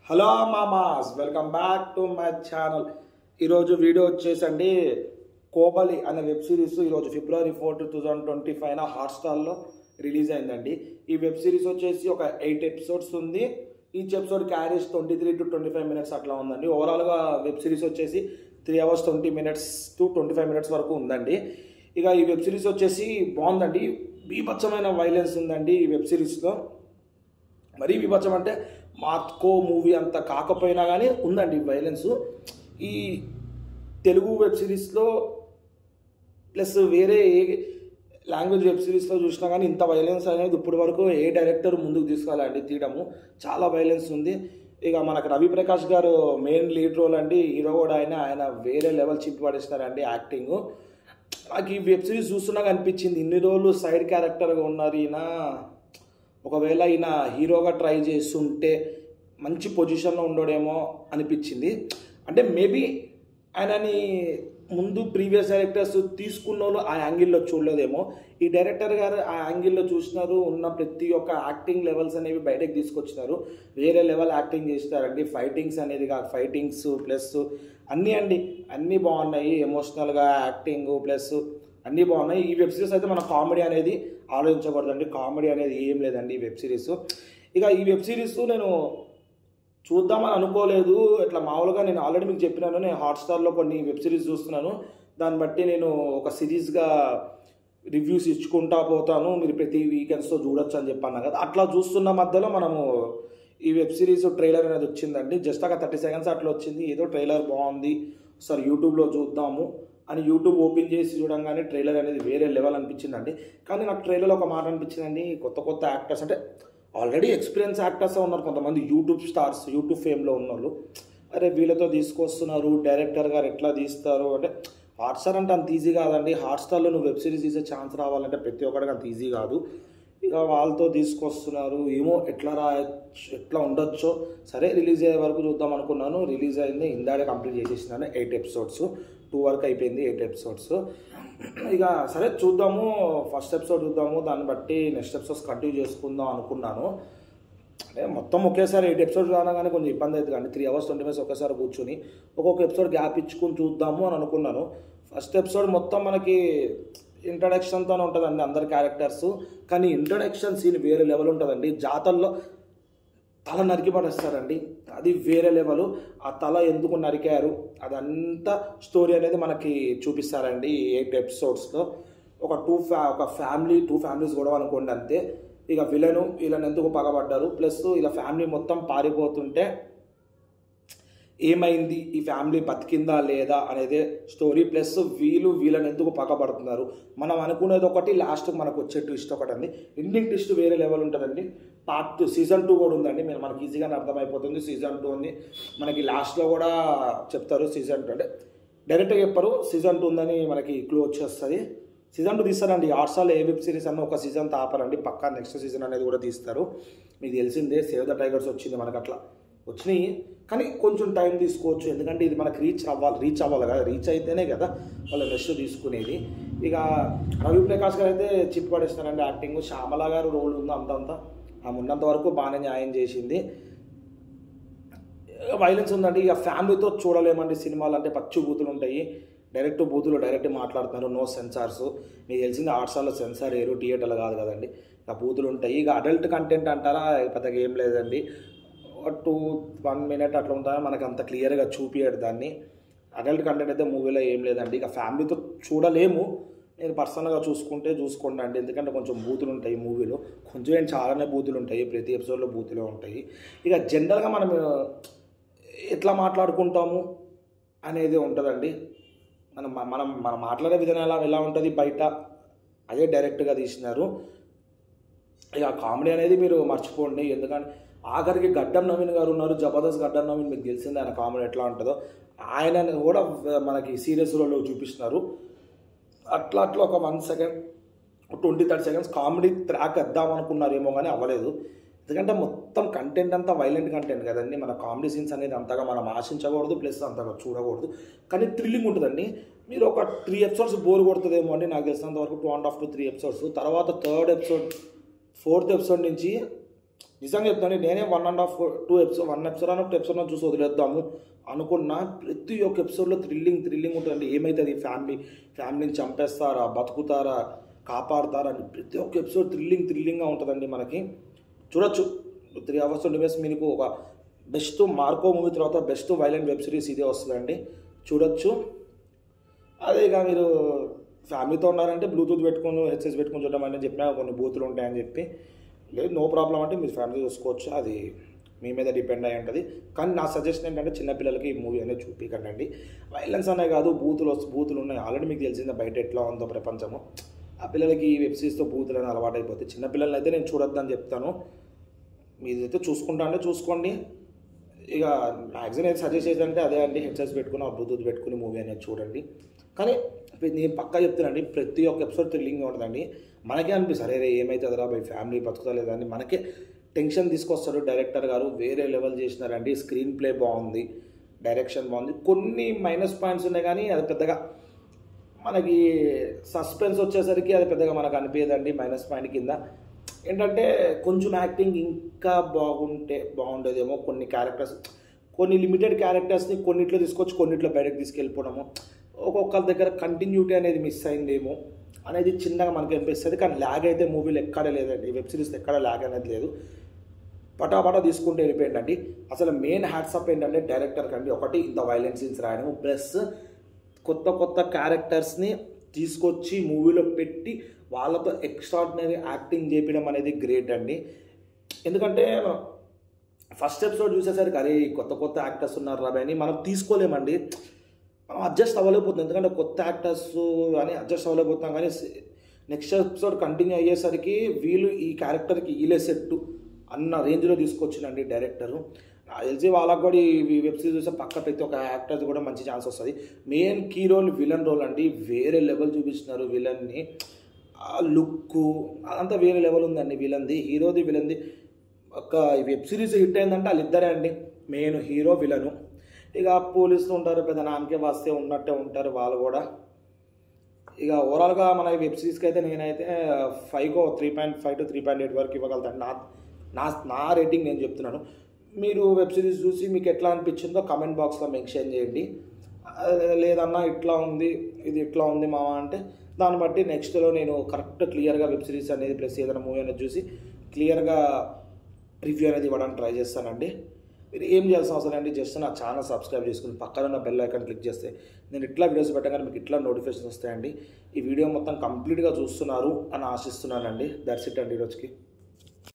Hello మామాస్, welcome back to my channel. ఈరోజు video వచ్చేసండి కోబలి అనే వెబ్ సిరీస్ ఈరోజు February 4, 2025 హాట్స్టార్లో రిలీజ్ అయిందండి. ఈ వెబ్ సిరీస్ వచ్చేసి ఒక 8 ఎపిసోడ్స్ ఉంది. Each episode carries 23 to 25 minutes అట్లా ఉందండి. ఓవరాల్గా వెబ్ సిరీస్ వచ్చేసి 3 hours 20 minutes to 25 minutes వరకు ఉందండి. ఇక ఈ వెబ్ సిరీస్ వచ్చేసి బాగుందండి. బీభత్సమైన వైలెన్స్ ఉందండి ఈ వెబ్ సిరీస్లో. మరీ బీభత్సం అంటే మార్కో మూవీ అంత కాకపోయినా కానీ ఉందండి వైలెన్స్. ఈ తెలుగు వెబ్ సిరీస్లో ప్లస్ వేరే ఏ లాంగ్వేజ్ వెబ్ సిరీస్లో చూసినా కానీ ఇంత వైలెన్స్ అనేది ఇప్పటి వరకు ఏ డైరెక్టర్ ముందుకు తీసుకురాలండి. తీయడము చాలా వైలెన్స్ ఉంది. ఇక మనకు రవి ప్రకాష్ గారు మెయిన్ లీడ్ రోల్ అండి. హీరో కూడా ఆయన వేరే లెవెల్ చింపి పడేస్తారండి యాక్టింగ్. నాకు ఈ వెబ్ సిరీస్ చూస్తున్నాగా అనిపించింది, ఇన్ని రోజులు సైడ్ క్యారెక్టర్గా ఉన్నారు ఈయన, ఒకవేళ ఈయన హీరోగా ట్రై చేస్తుంటే మంచి పొజిషన్లో ఉండడేమో అనిపించింది. అంటే మేబీ ఆయనని ముందు ప్రీవియస్ డైరెక్టర్స్ తీసుకున్న వాళ్ళు ఆ యాంగిల్లో చూడలేదేమో. ఈ డైరెక్టర్ గారు ఆ యాంగిల్లో చూసినారు. ఉన్న ప్రతి ఒక్క యాక్టింగ్ లెవెల్స్ అనేవి బయటకు తీసుకొచ్చినారు. వేరే లెవెల్ యాక్టింగ్ చేస్తారండి. ఫైటింగ్స్ అనేది కాదు, ఫైటింగ్స్ ప్లస్ అన్నీ అండి, అన్నీ బాగున్నాయి. ఎమోషనల్గా యాక్టింగ్ ప్లస్ అన్నీ బాగున్నాయి. ఈ వెబ్ సిరీస్ అయితే మన కామెడీ అనేది ఆలోచించకూడదండి. కామెడీ అనేది ఏం లేదండి ఈ వెబ్ సిరీస్. ఇక ఈ వెబ్ సిరీస్ నేను చూద్దామని అనుకోలేదు. ఇట్లా మామూలుగా నేను ఆల్రెడీ మీకు చెప్పినాను, నేను హాట్స్టార్లో కొన్ని వెబ్ సిరీస్ చూస్తున్నాను. దాన్ని బట్టి నేను ఒక సిరీస్గా రివ్యూస్ ఇచ్చుకుంటా పోతాను, మీరు ప్రతి వీకెండ్స్తో చూడొచ్చు అని చెప్పాను కదా. అట్లా చూస్తున్న మధ్యలో మనము ఈ వెబ్ సిరీస్ ట్రైలర్ అనేది వచ్చిందండి. జస్ట్ ఒక 30 seconds అట్లా వచ్చింది. ఏదో ట్రైలర్ బాగుంది, ఒకసారి యూట్యూబ్లో చూద్దాము అని యూట్యూబ్ ఓపెన్ చేసి చూడంగానే ట్రైలర్ అనేది వేరే లెవెల్ అనిపించిందండి. కానీ నాకు ట్రైలర్లో ఒక మాట అనిపించిందండి, కొత్త యాక్టర్స్ అంటే ఆల్రెడీ ఎక్స్పీరియన్స్ యాక్టర్స్ ఉన్నారు కొంతమంది, యూట్యూబ్ స్టార్స్, యూట్యూబ్ ఫేమ్లో ఉన్నోళ్ళు. అరే వీళ్ళతో తీసుకొస్తున్నారు, డైరెక్టర్ గారు ఎట్లా తీస్తారు అంటే, హాట్స్టార్ అంటే అంత ఈజీ కాదండి. హాట్స్టార్లో నువ్వు వెబ్ సిరీస్ తీసే ఛాన్స్ రావాలంటే ప్రతి ఒక్కడికి అంత ఈజీ కాదు. ఇక వాళ్ళతో తీసుకొస్తున్నారు, ఏమో ఎట్లా ఉండొచ్చో. సరే రిలీజ్ అయ్యే వరకు చూద్దాం అనుకున్నాను. రిలీజ్ అయింది, ఇందాడే కంప్లీట్ చేసేసినాను. 8 episodes, 2 వరకు అయిపోయింది 8 episodes. ఇక సరే చూద్దాము, ఫస్ట్ ఎపిసోడ్ చూద్దాము, దాన్ని బట్టి నెక్స్ట్ ఎపిసోడ్స్ కంటిన్యూ చేసుకుందాం అనుకున్నాను. అంటే మొత్తం ఒకేసారి 8 episodes రాగానే కొంచెం ఇబ్బంది అవుతుంది కానీ 3 hours 20 minutes ఒకేసారి కూర్చొని ఒక్కొక్క ఎపిసోడ్ గ్యాప్ ఇచ్చుకుని చూద్దాము అని అనుకున్నాను. ఫస్ట్ ఎపిసోడ్ మొత్తం మనకి ఇంట్రడక్షన్తోనే ఉంటుందండి అందరి క్యారెక్టర్స్. కానీ ఇంట్రడక్షన్ సీన్ వేరే లెవెల్ ఉంటుందండి. జాతరలో తల నరికి పడేస్తారండి, అది వేరే లెవెల్. ఆ తల ఎందుకు నరికారు అదంతా స్టోరీ అనేది మనకి చూపిస్తారండి ఈ 8 episodes. ఒక ఫ్యామిలీ 2 families గొడవ అనుకోండి అంతే. ఇక వీళ్ళని ఎందుకు పగబడ్డారు, ప్లస్ ఇలా ఫ్యామిలీ మొత్తం పారిపోతుంటే ఏమైంది, ఈ ఫ్యామిలీ బతికిందా లేదా అనేదే స్టోరీ. ప్లస్ వీళ్ళని ఎందుకు పగబడుతున్నారు, మనం అనుకునేది ఒకటి, లాస్ట్ మనకు వచ్చే ట్విస్ట్ ఒకటి అండి. ఎండింగ్ ట్విస్ట్ వేరే లెవెల్ ఉంటుందండి. Part 2 Season 2 కూడా ఉందండి. మనకి ఈజీగానే అర్థమైపోతుంది. Season 2 ఉంది మనకి, లాస్ట్లో కూడా చెప్తారు. Season 2 అంటే డైరెక్ట్గా చెప్పరు, Season 2 ఉందని మనకి క్లూ వచ్చేస్తుంది. Season 2 తీస్తారండి. హాట్స్టార్లో ఏ వెబ్ సిరీస్ అన్న ఒక సీజన్ తాపరండి, పక్కా నెక్స్ట్ సీజన్ అనేది కూడా తీస్తారు. మీకు తెలిసిందే, సేవ్ ద టైగర్స్ వచ్చింది మనకు, అట్లా వచ్చినాయి. కానీ కొంచెం టైం తీసుకోవచ్చు, ఎందుకంటే ఇది మనకు రీచ్ అవ్వాలి కదా. రీచ్ అయితేనే కదా వాళ్ళు నెక్స్ట్ తీసుకునేది. ఇక రవి ప్రకాష్ గారు అయితే చిప్ పడేస్తారండి యాక్టింగ్. శ్యామల గారు రోల్ ఉంది అంతంతా, ఆమె ఉన్నంత వరకు బాగానే న్యాయం చేసింది. వైలెన్స్ ఉందండి. ఇక ఫ్యామిలీతో చూడలేమండి సినిమాలు, అంటే పచ్చి బూతులు ఉంటాయి. డైరెక్ట్ మాట్లాడుతున్నారు, నో సెన్సార్స్. మీకు తెలిసింది హాట్స్టార్లో సెన్సార్ ఏరు, థియేటర్లు కాదు కదండి. ఇక బూతులు ఉంటాయి. ఇక అడల్ట్ కంటెంట్ అంటారా, పెద్దగా ఏం లేదండి. 1 minute అట్లా ఉంటుందా, మనకు అంత క్లియర్గా చూపించాడు దాన్ని. అడల్ట్ కంటెంట్ అయితే మూవీలో ఏం లేదండి. ఇక ఫ్యామిలీతో చూడలేము, నేను పర్సనల్గా చూసుకోండి అండి. ఎందుకంటే కొంచెం బూతులు ఉంటాయి మూవీలో, కొంచెం చాలానే బూతులు ఉంటాయి, ప్రతి ఎపిసోడ్లో బూతులే ఉంటాయి. ఇక జనరల్గా మనం ఎట్లా మాట్లాడుకుంటాము అనేది ఉంటుందండి. మనం మాట్లాడే విధానం ఎలా ఉంటుంది బయట, అదే డైరెక్ట్గా తీసినారు. ఇక కామెడీ అనేది మీరు మర్చిపోండి, ఎందుకంటే ఆఖరికి గడ్డం నవీన్ గారు ఉన్నారు, జబర్దస్త్ గడ్డం నవీన్. మీకు తెలిసిందే ఆయన కామెడీ ఎట్లా ఉంటుందో. ఆయనని కూడా మనకి సీరియస్ రోల్లో చూపిస్తున్నారు. అట్లా ఒక 1 second 20-30 seconds కామెడీ ట్రాక్ వేద్దాం అనుకున్నారేమో కానీ అవ్వలేదు. ఎందుకంటే మొత్తం కంటెంట్ అంతా వైలెంట్ కంటెంట్ కదండి. మన కామెడీ సీన్స్ అనేది అంతగా మనం ఆశించకూడదు, ప్లస్ అంతగా చూడకూడదు. కానీ థ్రిల్లింగ్ ఉంటుందండి. మీరు ఒక 3 episodes బోర్ కొడుతుందేమో అండి నాకు తెలిసినంత వరకు, 2.5 to 3 episodes. తర్వాత 3rd episode 4th episode నుంచి నిజంగా చెప్తాను, నేనే 1.5 ఎపిసోడ్ 1 ఎపిసోడ్ అని 2 ఎపిసోడ్ చూసి వదిలేద్దాము అనుకున్నా. ప్రతి ఒక్క ఎపిసోడ్లో థ్రిల్లింగ్ ఉంటుందండి. ఏమవుతుంది, ఫ్యామిలీని చంపేస్తారా, బతుకుతారా, కాపాడతారా అని ప్రతి ఒక్క ఎపిసోడ్ థ్రిల్లింగ్గా ఉంటుందండి. మనకి చూడొచ్చు. 3 hours 20 minutes మీకు ఒక బెస్ట్ మార్కో మూవీ తర్వాత బెస్ట్ వైలెంట్ వెబ్ సిరీస్ ఇదే వస్తుందండి, చూడొచ్చు. అదే ఇక మీరు ఫ్యామిలీతో ఉన్నారంటే బ్లూటూత్ పెట్టుకుని హెడ్సెట్స్ పెట్టుకుని చూడడం అని చెప్పినా కొన్ని బూతులు ఉంటాయని చెప్పి, లేదు నో ప్రాబ్లం అంటే మీరు ఫ్యామిలీ చూసుకోవచ్చు, అది మీ మీద డిపెండ్ అయి ఉంటుంది. కానీ నా సజెషన్ ఏంటంటే చిన్నపిల్లలకి ఈ మూవీ అనేది చూపించకండి. వైలెన్స్ అనే కాదు, బూతులు ఉన్నాయి. ఆల్రెడీ మీకు తెలిసిందే బయట ఎట్లా ఉందో ప్రపంచము. ఆ పిల్లలకి ఈ వెబ్ సిరీస్తో బూతులు అనేది అలవాటు అయిపోతాయి. చిన్నపిల్లలని అయితే నేను చూడొద్దని చెప్తాను. మీదైతే చూసుకుంటా అంటే చూసుకోండి. ఇక మ్యాక్సిమం ఏది సజెస్ట్ చేయాలంటే అదే అండి, హెడ్సెట్స్ పెట్టుకుని బ్లూటూత్ పెట్టుకుని మూవీ అనేది చూడండి. కానీ నేను పక్కా చెప్తానండి, ప్రతి ఒక్క ఎపిసోడ్ థ్రిల్లింగ్గా ఉంటుందండి. మనకే అనిపిస్తుంది అరే ఏమైతే అదరా బై ఫ్యామిలీ బతుకుతా లేదని మనకే టెన్షన్ తీసుకొస్తారు. డైరెక్టర్ గారు వేరే లెవెల్ చేసినారండి. స్క్రీన్ ప్లే బాగుంది, డైరెక్షన్ బాగుంది. కొన్ని మైనస్ పాయింట్స్ ఉన్నాయి కానీ అది పెద్దగా మనకి సస్పెన్స్ వచ్చేసరికి అది పెద్దగా మనకు అనిపించదండి. మైనస్ పాయింట్ కింద ఏంటంటే కొంచెం యాక్టింగ్ ఇంకా బాగుండేదేమో. కొన్ని క్యారెక్టర్స్, కొన్ని లిమిటెడ్ క్యారెక్టర్స్ని కొన్నిట్లో తీసుకొచ్చి కొన్నిట్లో బయటకు తీసుకెళ్ళిపోవడము, ఒక్కొక్కరి దగ్గర కంటిన్యూటీ అనేది మిస్ అయిందేమో అనేది చిన్నగా మనకి అనిపిస్తుంది. కానీ ల్యాగ్ అయితే మూవీలో ఎక్కడ లేదండి, వెబ్ సిరీస్లో ఎక్కడ ల్యాగ్ అనేది లేదు. పటాపటా తీసుకుంటే వెళ్ళిపోయిందండి. అసలు మెయిన్ హ్యాట్సప్ ఏంటంటే డైరెక్టర్ కండి, ఒకటి ఇంత వైలెన్స్ సీన్స్ రాయడము, ప్లస్ కొత్త క్యారెక్టర్స్ని తీసుకొచ్చి మూవీలో పెట్టి వాళ్ళతో ఎక్స్ట్రాడినరీ యాక్టింగ్ చేయడం అనేది గ్రేట్ అండి. ఎందుకంటే ఫస్ట్ ఎపిసోడ్ చూసేసరికి అరే కొత్త యాక్టర్స్ ఉన్నారు రాబే అని మనం తీసుకోలేమండి, మనం అడ్జస్ట్ అవ్వలేకపోతుంది. ఎందుకంటే కొత్త యాక్టర్స్ కానీ అడ్జస్ట్ అవ్వలేకపోతాం. కానీ నెక్స్ట్ ఎపిసోడ్ కంటిన్యూ అయ్యేసరికి వీళ్ళు ఈ క్యారెక్టర్కి వీలే సెట్టు అన్న రేంజ్లో తీసుకొచ్చిందండి డైరెక్టరు. నాకు తెలిసి వాళ్ళకు కూడా ఈ వెబ్ సిరీస్ చూస్తే పక్క ప్రతి ఒక్క యాక్టర్స్ కూడా మంచి ఛాన్స్ వస్తుంది. Main key role villain role అండి, వేరే లెవెల్ చూపిస్తున్నారు విలన్ని. ఆ లుక్కు అదంతా వేరే లెవెల్ ఉందండి విలన్ది. హీరోది విలన్ది ఒక వెబ్ సిరీస్ హిట్ అయిందంటే వాళ్ళిద్దరే అండి, మెయిన్ హీరో విలను. ఇక పోలీసులు ఉంటారు, పెద్ద నామకే వస్తే ఉన్నట్టే ఉంటారు వాళ్ళు కూడా. ఇక ఓవరాల్గా మన వెబ్ సిరీస్కి అయితే నేనైతే 3.5 to 3.8 వరకు ఇవ్వగలుగుతాను. నా రేటింగ్ నేను చెప్తున్నాను. మీరు వెబ్ సిరీస్ చూసి మీకు ఎట్లా అనిపించిందో కమెంట్ బాక్స్లో మెన్షన్ చేయండి. లేదన్నా ఇట్లా ఉంది, ఇది ఇట్లా ఉంది మామ అంటే దాన్ని బట్టి నెక్స్ట్లో నేను కరెక్ట్ క్లియర్గా వెబ్ సిరీస్ అనేది ప్లస్ ఏదైనా మూవీ అనేది చూసి క్లియర్గా రివ్యూ అనేది ఇవ్వడానికి ట్రై చేస్తానండి. మీరు ఏం చేయాల్సిన అవసరం అండి, జస్ట్ నా ఛానల్ సబ్స్క్రైబ్ చేసుకుని పక్కన ఉన్న బెల్ ఐకాన్ క్లిక్ చేస్తే నేను ఇట్లా వీడియోస్ పెట్టగానే మీకు ఇట్లా నోటిఫికేషన్స్ వస్తాయండి. ఈ వీడియో మొత్తం కంప్లీట్గా చూస్తున్నారు అని ఆశిస్తున్నానండి. దట్స్ ఇట్ అండి ఈరోజుకి.